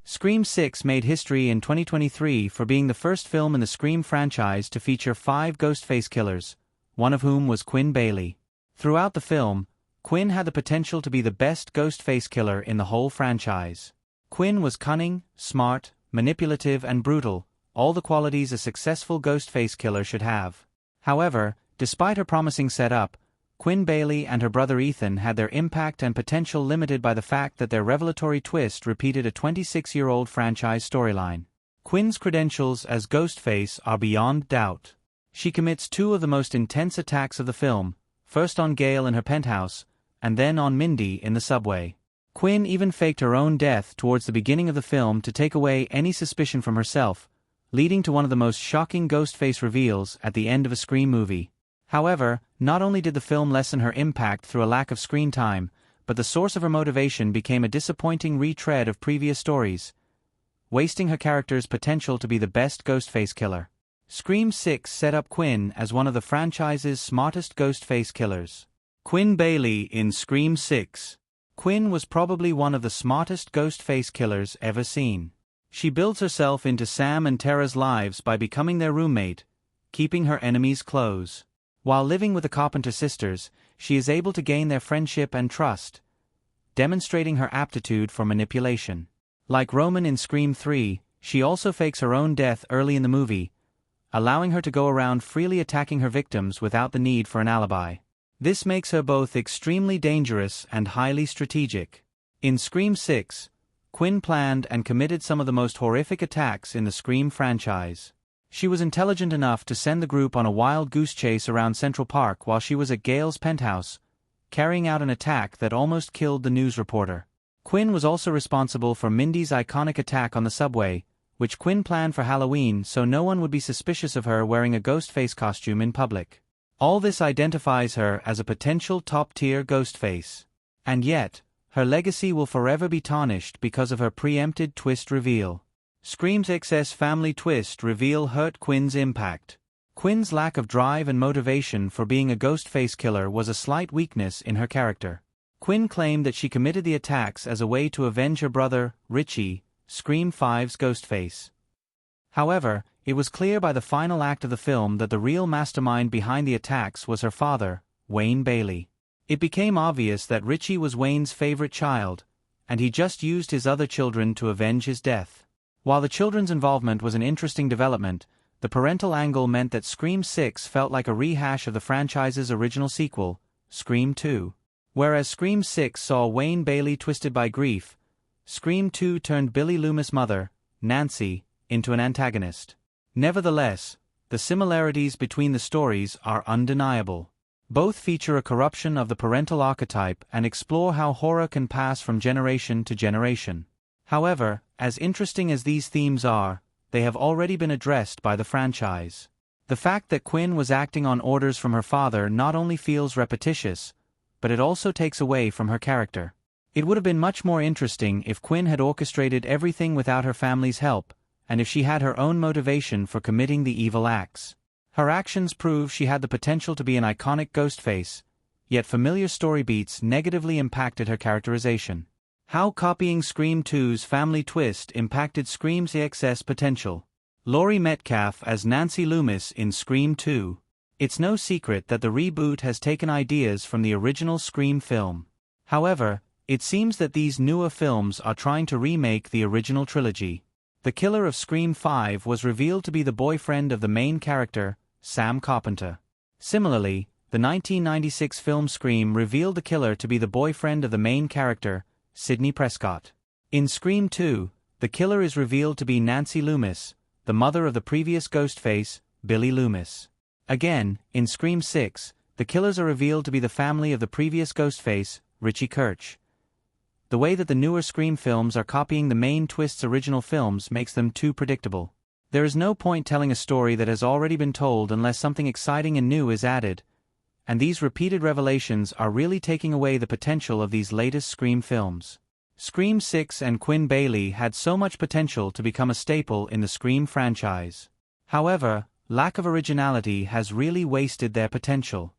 Scream 6 made history in 2023 for being the first film in the Scream franchise to feature 5 Ghostface killers, one of whom was Quinn Bailey. Throughout the film, Quinn had the potential to be the best Ghostface killer in the whole franchise. Quinn was cunning, smart, manipulative and brutal, all the qualities a successful Ghostface killer should have. However, despite her promising setup, Quinn Bailey and her brother Ethan had their impact and potential limited by the fact that their revelatory twist repeated a 26-year-old franchise storyline. Quinn's credentials as Ghostface are beyond doubt. She commits 2 of the most intense attacks of the film, first on Gail in her penthouse, and then on Mindy in the subway. Quinn even faked her own death towards the beginning of the film to take away any suspicion from herself, leading to one of the most shocking Ghostface reveals at the end of a Scream movie. However, not only did the film lessen her impact through a lack of screen time, but the source of her motivation became a disappointing retread of previous stories, wasting her character's potential to be the best Ghostface killer. Scream 6 set up Quinn as one of the franchise's smartest Ghostface killers. Quinn Bailey in Scream 6. Quinn was probably one of the smartest Ghostface killers ever seen. She builds herself into Sam and Tara's lives by becoming their roommate, keeping her enemies close. While living with the Carpenter sisters, she is able to gain their friendship and trust, demonstrating her aptitude for manipulation. Like Roman in Scream 3, she also fakes her own death early in the movie, allowing her to go around freely attacking her victims without the need for an alibi. This makes her both extremely dangerous and highly strategic. In Scream 6, Quinn planned and committed some of the most horrific attacks in the Scream franchise. She was intelligent enough to send the group on a wild goose chase around Central Park while she was at Gail's penthouse, carrying out an attack that almost killed the news reporter. Quinn was also responsible for Mindy's iconic attack on the subway, which Quinn planned for Halloween so no one would be suspicious of her wearing a Ghostface costume in public. All this identifies her as a potential top-tier Ghostface. And yet, her legacy will forever be tarnished because of her preempted twist reveal. Scream's XS family twist reveal hurt Quinn's impact. Quinn's lack of drive and motivation for being a Ghostface killer was a slight weakness in her character. Quinn claimed that she committed the attacks as a way to avenge her brother, Richie, Scream 5's Ghostface. However, it was clear by the final act of the film that the real mastermind behind the attacks was her father, Wayne Bailey. It became obvious that Richie was Wayne's favorite child, and he just used his other children to avenge his death. While the children's involvement was an interesting development, the parental angle meant that Scream 6 felt like a rehash of the franchise's original sequel, Scream 2. Whereas Scream 6 saw Wayne Bailey twisted by grief, Scream 2 turned Billy Loomis' mother, Nancy, into an antagonist. Nevertheless, the similarities between the stories are undeniable. Both feature a corruption of the parental archetype and explore how horror can pass from generation to generation. However, as interesting as these themes are, they have already been addressed by the franchise. The fact that Quinn was acting on orders from her father not only feels repetitious, but it also takes away from her character. It would have been much more interesting if Quinn had orchestrated everything without her family's help, and if she had her own motivation for committing the evil acts. Her actions prove she had the potential to be an iconic Ghostface, yet familiar story beats negatively impacted her characterization. How copying Scream 2's family twist impacted Scream's XS potential. Laurie Metcalf as Nancy Loomis in Scream 2. It's no secret that the reboot has taken ideas from the original Scream film. However, it seems that these newer films are trying to remake the original trilogy. The killer of Scream 5 was revealed to be the boyfriend of the main character, Sam Carpenter. Similarly, the 1996 film Scream revealed the killer to be the boyfriend of the main character, Sidney Prescott. In Scream 2, the killer is revealed to be Nancy Loomis, the mother of the previous Ghostface, Billy Loomis. Again, in Scream 6, the killers are revealed to be the family of the previous Ghostface, Richie Kirch. The way that the newer Scream films are copying the main twist's original films makes them too predictable. There is no point telling a story that has already been told unless something exciting and new is added, and these repeated revelations are really taking away the potential of these latest Scream films. Scream 6 and Quinn Bailey had so much potential to become a staple in the Scream franchise. However, lack of originality has really wasted their potential.